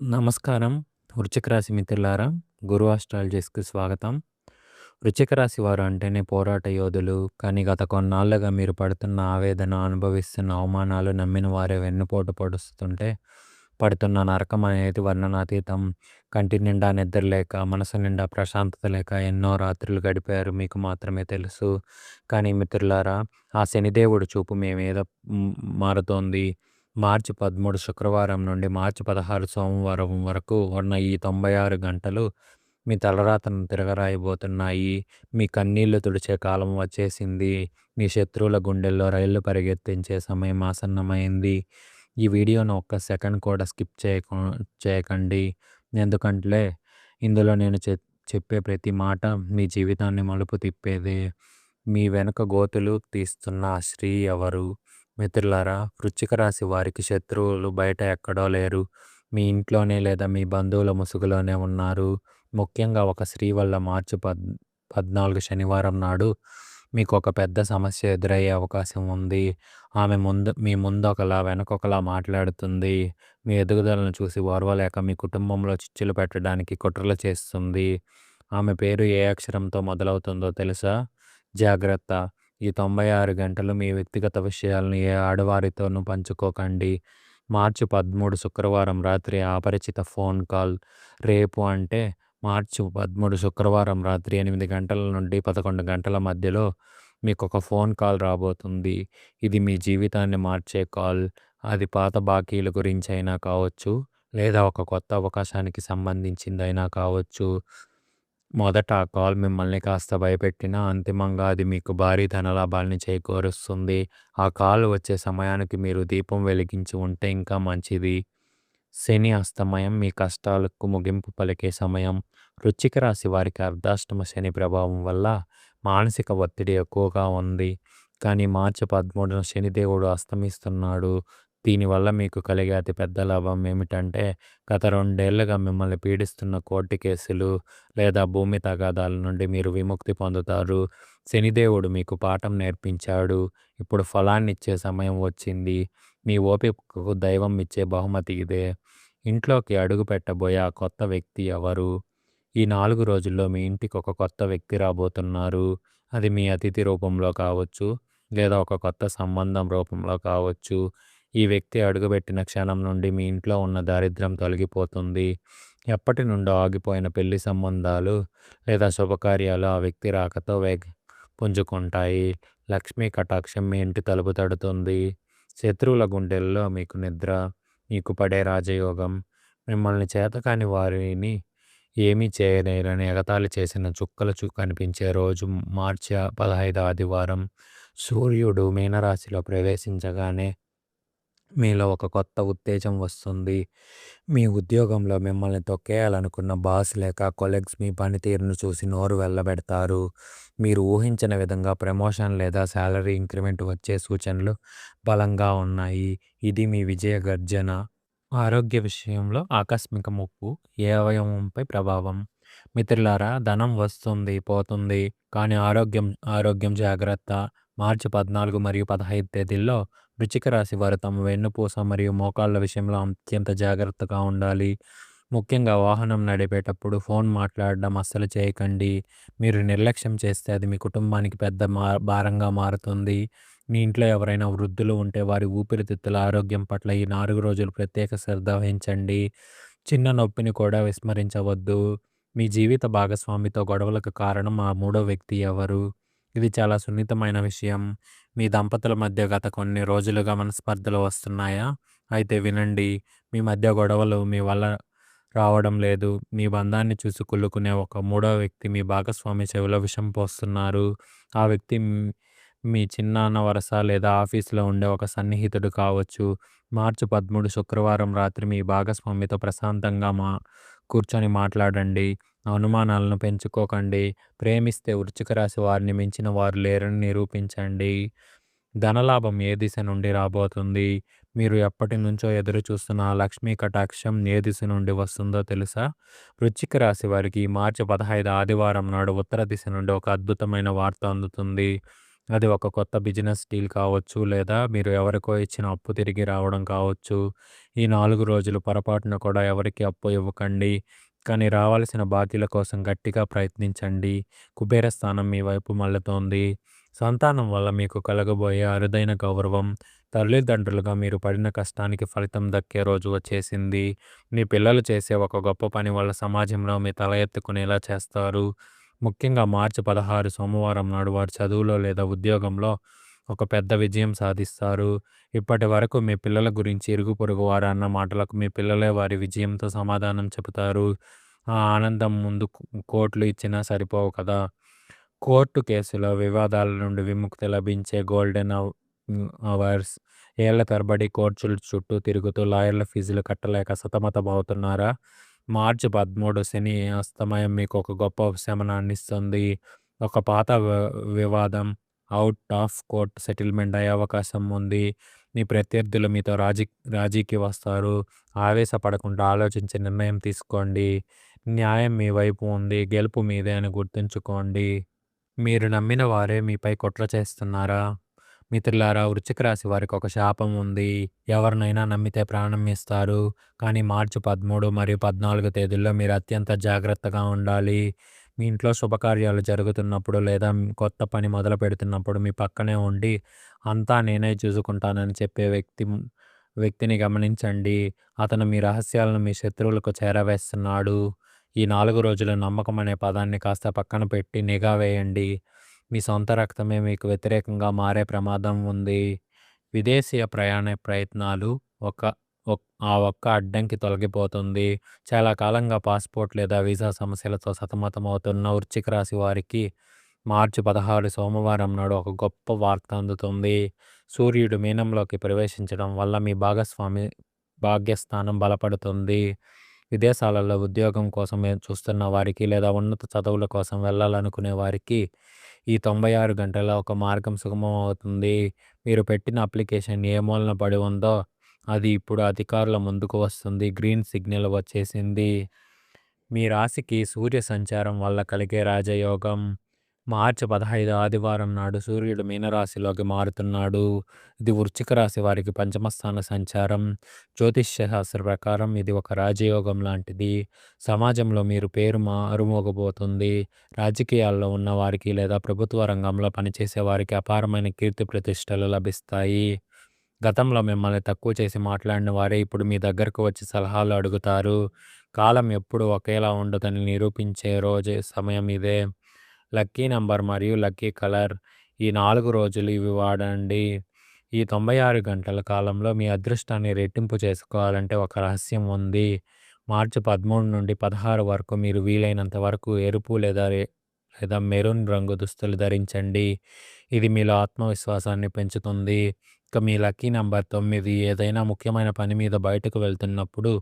నమస్కారం. వృశ్చిక రాశి మిత్రులారా! గురు ఆస్ట్రాలజీస్‌కి స్వాగతం. వృశ్చిక రాశి వారు అంటేనే పోరాట యోధులు. కానీ గత కొన్నాళ్లుగా మీరు పడుతున్న ఆవేదన, అనుభవిస్తున్న అవమానాలు, నమ్మిన వారే వెన్నుపోటు పొడుస్తుంటే పడుతున్న నరకం అనేది వర్ణనాతీతం. కంటి నిండా నిద్ర లేక, మనసు నిండా ప్రశాంతత లేక ఎన్నో రాత్రులు గడిపారు మీకు మాత్రమే తెలుసు. కానీ మిత్రులారా, ఆ శనిదేవుడు చూపు మీ మీద మారుతోంది. మార్చి 13 శుక్రవారం నుండి మార్చి 16 సోమవారం వరకు ఉన్న ఈ 96 గంటలు మీ తలరాతను తిరగరాయబోతున్నాయి. మీ కన్నీళ్లు తుడిచే కాలం వచ్చేసింది. మీ శత్రువుల గుండెల్లో రైళ్లు పరిగెత్తించే సమయం ఆసన్నమైంది. ఈ వీడియోను ఒక్క సెకండ్ కూడా స్కిప్ చేయకండి. ఎందుకంటే ఇందులో నేను చెప్పే ప్రతి మాట మీ జీవితాన్ని మలుపు తిప్పేదే. మీ వెనుక గోతులు తీస్తున్న ఆ స్త్రీ ఎవరు? మిత్రులారా, వృశ్చిక రాశి వారికి శత్రువులు బయట ఎక్కడో లేరు. మీ ఇంట్లోనే లేదా మీ బంధువుల ముసుగులోనే ఉన్నారు. ముఖ్యంగా ఒక స్త్రీ వల్ల మార్చి 14 శనివారం నాడు మీకు ఒక పెద్ద సమస్య ఎదురయ్యే అవకాశం ఉంది. ఆమె మీ ముందు ఒకలా వెనకొకలా మాట్లాడుతుంది. మీ ఎదుగుదలను చూసి ఓర్వలేక మీ కుటుంబంలో చిచ్చులు పెట్టడానికి కుట్రలు చేస్తుంది. ఆమె పేరు ఏ అక్షరంతో మొదలవుతుందో తెలుసా? జాగ్రత్త! ఈ 96 గంటలు మీ వ్యక్తిగత విషయాలను ఏ ఆడవారితోనూ పంచుకోకండి. మార్చి 13 శుక్రవారం రాత్రి అపరిచిత ఫోన్ కాల్. రేపు అంటే మార్చి 13 శుక్రవారం రాత్రి 8 గంటల నుండి 11 గంటల మధ్యలో మీకొక ఫోన్ కాల్ రాబోతుంది. ఇది మీ జీవితాన్ని మార్చే కాల్. అది పాత బాకీల గురించైనా కావచ్చు, లేదా ఒక కొత్త అవకాశానికి సంబంధించిందైనా కావచ్చు. మొదట ఆ కాల్ మిమ్మల్ని కాస్త భయపెట్టినా, అంతిమంగా అది మీకు భారీ ధనలాభాల్ని చేకూరుస్తుంది. ఆ కాల్ వచ్చే సమయానికి మీరు దీపం వెలిగించి ఉంటే ఇంకా మంచిది. శని అస్తమయం మీ కష్టాలకు ముగింపు పలికే సమయం. వృశ్చిక రాశి వారికి అర్ధాష్టమ శని ప్రభావం వల్ల మానసిక ఒత్తిడి ఎక్కువగా ఉంది. కానీ మార్చి 13న శనిదేవుడు అస్తమిస్తున్నాడు. దీనివల్ల మీకు కలిగే అతిపెద్ద లాభం ఏమిటంటే, గత 2 ఏళ్లుగా మిమ్మల్ని పీడిస్తున్న కోర్టు కేసులు లేదా భూమి తగాదాల నుండి మీరు విముక్తి పొందుతారు. శనిదేవుడు మీకు పాఠం నేర్పించాడు. ఇప్పుడు ఫలాన్నిచ్చే సమయం వచ్చింది. మీ ఓపికకు దైవం ఇచ్చే బహుమతి ఇదే. ఇంట్లోకి అడుగు పెట్టబోయే ఆ కొత్త వ్యక్తి ఎవరు? ఈ 4 రోజుల్లో మీ ఇంటికి ఒక కొత్త వ్యక్తి రాబోతున్నారు. అది మీ అతిథి రూపంలో కావచ్చు, లేదా ఒక కొత్త సంబంధం రూపంలో కావచ్చు. ఈ వ్యక్తి అడుగుపెట్టిన క్షణం నుండి మీ ఇంట్లో ఉన్న దారిద్ర్యం తొలగిపోతుంది. ఎప్పటి నుండో ఆగిపోయిన పెళ్లి సంబంధాలు లేదా శుభకార్యాలు ఆ వ్యక్తి రాకతో పుంజుకుంటాయి. లక్ష్మీ కటాక్షం మీ ఇంటి తలుపు తడుతుంది. శత్రువుల గుండెల్లో మీకు నిద్ర, మీకు పడే రాజయోగం. మిమ్మల్ని చేతకాని వారిని ఏమీ చేయలేరని ఎగతాళి చేసిన చుక్కలు కనిపించే రోజు మార్చి 15 ఆదివారం. సూర్యుడు మీనరాశిలో ప్రవేశించగానే మీలో ఒక కొత్త ఉత్తేజం వస్తుంది. మీ ఉద్యోగంలో మిమ్మల్ని తొక్కేయాలనుకున్న బాస్ లేక కొలీగ్స్ మీ పనితీరును చూసి నోరు వెళ్ళబెడతారు. మీరు ఊహించిన విధంగా ప్రమోషన్ లేదా శాలరీ ఇంక్రిమెంట్ వచ్చే సూచనలు బలంగా ఉన్నాయి. ఇది మీ విజయ గర్జన. ఆరోగ్య విషయంలో ఆకస్మిక ముప్పు. ఏ అవయవంపై ప్రభావం? మిత్రులారా, ధనం వస్తుంది, పోతుంది. కానీ ఆరోగ్యం ఆరోగ్యం జాగ్రత్త. మార్చి 14 మరియు 15 తేదీల్లో వృశ్చిక రాశి వారు తమ వెన్నుపూస మరియు మోకాళ్ళ విషయంలో అత్యంత జాగ్రత్తగా ఉండాలి. ముఖ్యంగా వాహనం నడిపేటప్పుడు ఫోన్ మాట్లాడడం అస్సలు చేయకండి. మీరు నిర్లక్ష్యం చేస్తే అది మీ కుటుంబానికి పెద్ద భారంగా మారుతుంది. మీ ఇంట్లో ఎవరైనా వృద్ధులు ఉంటే వారి ఊపిరితిత్తుల ఆరోగ్యం పట్ల ఈ 4 రోజులు ప్రత్యేక శ్రద్ధ వహించండి. చిన్న నొప్పిని కూడా విస్మరించవద్దు. మీ జీవిత భాగస్వామితో గొడవలకు కారణం ఆ మూడో వ్యక్తి ఎవరు? ఇది చాలా సున్నితమైన విషయం. మీ దంపతుల మధ్య గత కొన్ని రోజులుగా మనస్పర్ధలు వస్తున్నాయా? అయితే వినండి. మీ మధ్య గొడవలు మీ వల్ల రావడం లేదు. మీ బంధాన్ని చూసి కుళ్ళుకునే ఒక మూడో వ్యక్తి మీ భాగస్వామి చెవిలో విషం పోస్తున్నారు. ఆ వ్యక్తి మీ చిన్నాన్న వరస లేదా ఆఫీసులో ఉండే ఒక సన్నిహితుడు కావచ్చు. మార్చి 13 శుక్రవారం రాత్రి మీ భాగస్వామితో ప్రశాంతంగా కూర్చొని మాట్లాడండి. అనుమానాలను పెంచుకోకండి. ప్రేమిస్తే వృశ్చిక రాశి వారిని మించిన వారు లేరని నిరూపించండి. ధనలాభం ఏ దిశ నుండి రాబోతుంది? మీరు ఎప్పటి నుంచో ఎదురు చూస్తున్న ఆ లక్ష్మీ కటాక్షం ఏ దిశ నుండి వస్తుందో తెలుసా? వృశ్చిక రాశి వారికి మార్చి 15 ఆదివారం నాడు ఉత్తర దిశ నుండి ఒక అద్భుతమైన వార్త అందుతుంది. అది ఒక కొత్త బిజినెస్ డీల్ కావచ్చు, లేదా మీరు ఎవరికో ఇచ్చిన అప్పు తిరిగి రావడం కావచ్చు. ఈ 4 రోజులు పొరపాటున కూడా ఎవరికీ అప్పు ఇవ్వకండి. కానీ రావాల్సిన బాకీల కోసం గట్టిగా ప్రయత్నించండి. కుబేర స్థానం మీ వైపు మళ్ళుతోంది. సంతానం వల్ల మీకు కలగబోయే అరుదైన గౌరవం, తల్లిదండ్రులుగా మీరు పడిన కష్టానికి ఫలితం దక్కే రోజు వచ్చేసింది. మీ పిల్లలు చేసే ఒక గొప్ప పని వల్ల సమాజంలో మీ తల ఎత్తుకునేలా చేస్తారు. ముఖ్యంగా మార్చి 16 సోమవారం నాడు వారు చదువులో లేదా ఉద్యోగంలో ఒక పెద్ద విజయం సాధిస్తారు. ఇప్పటి వరకు మీ పిల్లల గురించి ఇరుగు పొరుగు వారు అన్న మాటలకు మీ పిల్లలే వారి విజయంతో సమాధానం చెబుతారు. ఆ ఆనందం ముందు కోట్లు ఇచ్చినా సరిపోవు కదా! కోర్టు కేసులో వివాదాల నుండి విముక్తి లభించే గోల్డెన్ అవర్స్. ఏళ్ల తరబడి కోర్టుల చుట్టూ తిరుగుతూ లాయర్ల ఫీజులు కట్టలేక సతమతమవుతున్నారా? మార్చి 13 శని అస్తమయం మీకు ఒక గొప్ప ఉపశమనాన్నిస్తుంది. ఒక పాత వివాదం ఔట్ ఆఫ్ కోర్ట్ సెటిల్మెంట్ అయ్యే అవకాశం ఉంది. మీ ప్రత్యర్థులు మీతో రాజీకి వస్తారు. ఆవేశపడకుండా ఆలోచించి నిర్ణయం తీసుకోండి. న్యాయం మీ వైపు ఉంది. గెలుపు మీదే అని గుర్తుంచుకోండి. మీరు నమ్మిన వారే మీపై కుట్ర చేస్తున్నారా? మిత్రులారా, వృశ్చిక రాశి వారికి ఒక శాపం ఉంది. ఎవరినైనా నమ్మితే ప్రాణం ఇస్తారు. కానీ మార్చి 13 మరియు 14 తేదీల్లో మీరు అత్యంత జాగ్రత్తగా ఉండాలి. మీ ఇంట్లో శుభకార్యాలు జరుగుతున్నప్పుడు లేదా కొత్త పని మొదలు పెడుతున్నప్పుడు మీ పక్కనే ఉండి అంతా నేనే చూసుకుంటానని చెప్పే వ్యక్తిని గమనించండి. అతను మీ రహస్యాలను మీ శత్రువులకు చేరవేస్తున్నాడు. ఈ 4 రోజులు నమ్మకం అనే పదాన్ని కాస్త పక్కన పెట్టి నిఘా వేయండి. మీ సొంత రక్తమే మీకు వ్యతిరేకంగా మారే ప్రమాదం ఉంది. విదేశీయ ప్రయాణ ప్రయత్నాలు ఒక ఆ ఒక్క అడ్డంకి తొలగిపోతుంది. చాలా కాలంగా పాస్‌పోర్ట్ లేదా వీసా సమస్యలతో సతమతమవుతున్న వృశ్చిక రాశి వారికి మార్చి 16 సోమవారం నాడు ఒక గొప్ప వార్త అందుతుంది. సూర్యుడు మీనంలోకి ప్రవేశించడం వల్ల మీ భాగస్వామి భాగ్యస్థానం బలపడుతుంది. విదేశాలలో ఉద్యోగం కోసం చూస్తున్న వారికి లేదా ఉన్నత చదువుల కోసం వెళ్ళాలనుకునే వారికి ఈ 96 గంటల్లో ఒక మార్గం సుగమం అవుతుంది. మీరు పెట్టిన అప్లికేషన్ ఏ మూలన పడి ఉందో అది ఇప్పుడు అధికారుల ముందుకు వస్తుంది. గ్రీన్ సిగ్నల్ వచ్చేసింది. మీ రాశికి సూర్య సంచారం వల్ల కలిగే రాజయోగం. మార్చి 15 ఆదివారం నాడు సూర్యుడు మీనరాశిలోకి మారుతున్నాడు. ఇది వృశ్చిక రాశి వారికి పంచమస్థాన సంచారం. జ్యోతిష్య శాస్త్ర ప్రకారం ఇది ఒక రాజయోగం లాంటిది. సమాజంలో మీరు పేరు మారుమోగబోతుంది. రాజకీయాల్లో ఉన్న వారికి లేదా ప్రభుత్వ రంగంలో పనిచేసే వారికి అపారమైన కీర్తి ప్రతిష్టలు లభిస్తాయి. గతంలో మిమ్మల్ని తక్కువ చేసి మాట్లాడిన వారే ఇప్పుడు మీ దగ్గరకు వచ్చి సలహాలు అడుగుతారు. కాలం ఎప్పుడూ ఒకేలా ఉండదని నిరూపించే సమయం ఇదే. లక్కీ నంబర్ మరియు లక్కీ కలర్. ఈ 4 రోజులు ఇవి వాడండి. ఈ 96 గంటల కాలంలో మీ అదృష్టాన్ని రెట్టింపు చేసుకోవాలంటే ఒక రహస్యం ఉంది. మార్చి 13 నుండి 16 వరకు మీరు వీలైనంత వరకు ఎరుపు లేదా మెరూన్ రంగు దుస్తులు ధరించండి. ఇది మీలో ఆత్మవిశ్వాసాన్ని పెంచుతుంది. ఇక మీ లక్కీ నంబర్ 9. ఏదైనా ముఖ్యమైన పని మీద బయటకు వెళ్తున్నప్పుడు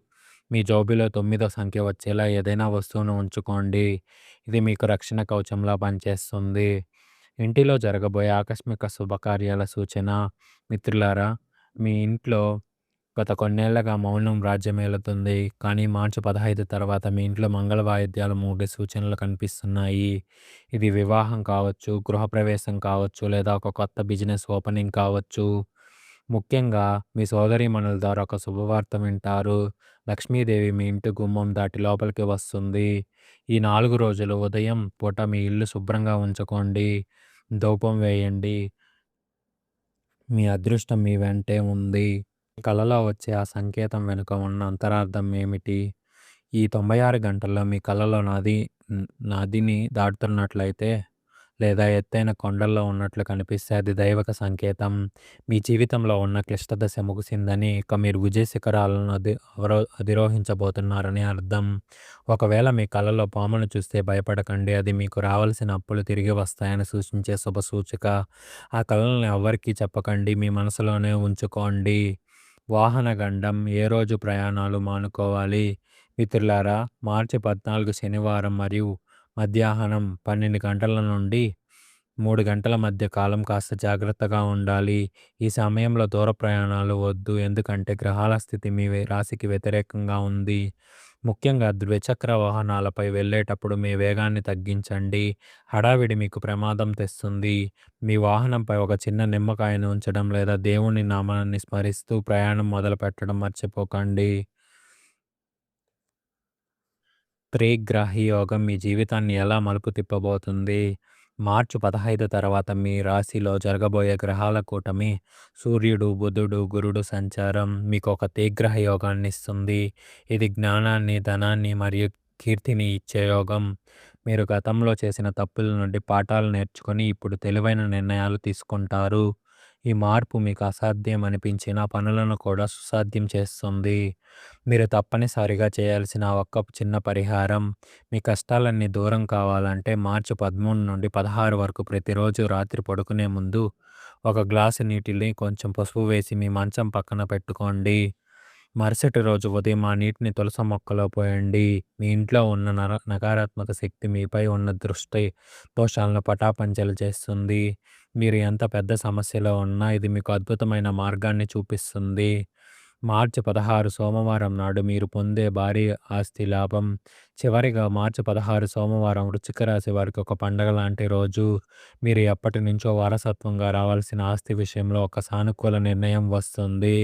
మీ జోబిలో 9వ సంఖ్య వచ్చేలా ఏదైనా వస్తువును ఉంచుకోండి. ఇది మీకు రక్షణ కవచంలా పనిచేస్తుంది. ఇంటిలో జరగబోయే ఆకస్మిక శుభకార్యాల సూచన. మిత్రులారా, మీ ఇంట్లో గత కొన్నేళ్లుగా మౌనం రాజ్యమేలుతుంది. కానీ మార్చి 15 తర్వాత మీ ఇంట్లో మంగళ వాయిద్యాలు మోగే సూచనలు కనిపిస్తున్నాయి. ఇది వివాహం కావచ్చు, గృహప్రవేశం కావచ్చు, లేదా ఒక కొత్త బిజినెస్ ఓపెనింగ్ కావచ్చు. ముఖ్యంగా మీ సోదరీమణుల ద్వారా ఒక శుభవార్త వింటారు. లక్ష్మీదేవి మీ ఇంటి గుమ్మం దాటి లోపలికి వస్తుంది. ఈ 4 రోజులు ఉదయం పూట మీ ఇల్లు శుభ్రంగా ఉంచుకోండి. ధూపం వేయండి. మీ అదృష్టం మీ వెంటే ఉంది. కలలో వచ్చే ఆ సంకేతం వెనుక ఉన్న అంతరార్థం ఏమిటి? ఈ 96 గంటల్లో మీ కలలో నదిని దాటుతున్నట్లయితే లేదా ఎత్తైన కొండల్లో ఉన్నట్లు కనిపిస్తే అది దైవక సంకేతం. మీ జీవితంలో ఉన్న క్లిష్ట దశ ముగిసిందని, ఇక మీరు విజయ శిఖరాలను అధిరోహించబోతున్నారని అర్థం. ఒకవేళ మీ కలలో పామును చూస్తే భయపడకండి. అది మీకు రావాల్సిన అప్పులు తిరిగి వస్తాయని సూచించే శుభ సూచిక. ఆ కలలను ఎవ్వరికీ చెప్పకండి. మీ మనసులోనే ఉంచుకోండి. వాహన గండం. ఏ రోజు ప్రయాణాలు మానుకోవాలి? మిత్రులారా, మార్చి 14 శనివారం మరియు మధ్యాహ్నం 12 గంటల నుండి 3 గంటల మధ్య కాలం కాస్త జాగ్రత్తగా ఉండాలి. ఈ సమయంలో దూర ప్రయాణాలు వద్దు. ఎందుకంటే గ్రహాల స్థితి మీ రాశికి వ్యతిరేకంగా ఉంది. ముఖ్యంగా ద్విచక్ర వాహనాలపై వెళ్ళేటప్పుడు మీ వేగాన్ని తగ్గించండి. హడావిడి మీకు ప్రమాదం తెస్తుంది. మీ వాహనంపై ఒక చిన్న నిమ్మకాయను ఉంచడం లేదా దేవుని నామాన్ని స్మరిస్తూ ప్రయాణం మొదలుపెట్టడం మర్చిపోకండి. త్రిగ్రాహి యోగం మీ జీవితాన్ని ఎలా మలుపు తిప్పబోతుంది? మార్చి 15 తర్వాత మీ రాశిలో జరగబోయే గ్రహాల కూటమి, సూర్యుడు, బుధుడు, గురుడు సంచారం మీకు ఒక త్రిగ్రహ యోగాన్ని ఇస్తుంది. ఇది జ్ఞానాన్ని, ధనాన్ని మరియు కీర్తిని ఇచ్చే యోగం. మీరు గతంలో చేసిన తప్పుల నుండి పాఠాలు నేర్చుకొని ఇప్పుడు తెలివైన నిర్ణయాలు తీసుకుంటారు. ఈ మార్పు మీకు అసాధ్యం అనిపించిన పనులను కూడా సుసాధ్యం చేస్తుంది. మీరు తప్పనిసరిగా చేయాల్సిన ఒక్క చిన్న పరిహారం, మీ కష్టాలన్నీ దూరం కావాలంటే మార్చి 13 నుండి 16 వరకు ప్రతిరోజు రాత్రి పడుకునే ముందు ఒక గ్లాసు నీటిని కొంచెం పసుపు వేసి మీ మంచం పక్కన పెట్టుకోండి. మరుసటి రోజు ఉదయం ఆ నీటిని తులసి మొక్కలో పోయండి. మీ ఇంట్లో ఉన్న నకారాత్మక శక్తి మీపై ఉన్న దృష్టి దోషాలను పటాపంచలు చేస్తుంది. మీరు ఎంత పెద్ద సమస్యలో ఉన్నా ఇది మీకు అద్భుతమైన మార్గాన్ని చూపిస్తుంది. మార్చి 16 సోమవారం నాడు మీరు పొందే భారీ ఆస్తి లాభం. చివరిగా మార్చి 16 సోమవారం వృశ్చిక రాశి వారికి ఒక పండగ లాంటి రోజు. మీరు ఎప్పటి నుంచో వారసత్వంగా రావాల్సిన ఆస్తి విషయంలో ఒక సానుకూల నిర్ణయం వస్తుంది.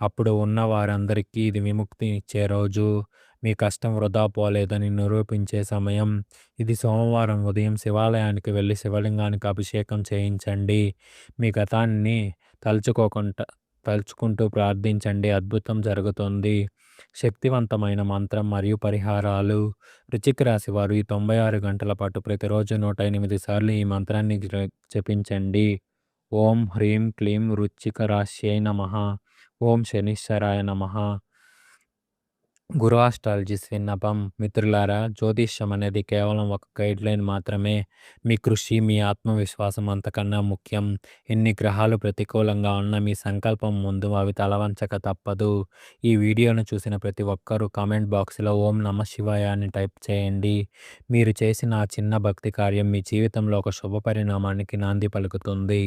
అప్పుడు ఉన్న వారందరికీ ఇది విముక్తి ఇచ్చే రోజు. మీ కష్టం వృధా పోలేదని నిరూపించే సమయం. ఇది సోమవారం ఉదయం శివాలయానికి వెళ్లి శివలింగానికి అభిషేకం చేయించండి. మీ గతాన్ని తలుచుకోకుండా తలుచుకుంటూ ప్రార్థించండి. అద్భుతం జరుగుతుంది. శక్తివంతమైన మంత్రం మరియు పరిహారాలు. వృశ్చిక రాశి వారు ఈ 96 గంటల పాటు ప్రతిరోజు 108 సార్లు ఈ మంత్రాన్ని జపించండి. ఓం హ్రీం క్లీం వృశ్చిక రాశ్యై నమః. ఓం శనీశ్వరాయ నమః. గురు ఆస్ట్రాలజిస్ విన్నపం. మిత్రులారా, జ్యోతిష్యం అనేది కేవలం ఒక గైడ్లైన్ మాత్రమే. మీ కృషి, మీ ఆత్మవిశ్వాసం అంతకన్నా ముఖ్యం. ఎన్ని గ్రహాలు ప్రతికూలంగా ఉన్న మీ సంకల్పం ముందు అవి తలవంచక తప్పదు. ఈ వీడియోను చూసిన ప్రతి ఒక్కరూ కామెంట్ బాక్స్లో ఓం నమ శివాయ అని టైప్ చేయండి. మీరు చేసిన ఆ చిన్న భక్తి కార్యం మీ జీవితంలో ఒక శుభ పరిణామానికి నాంది పలుకుతుంది.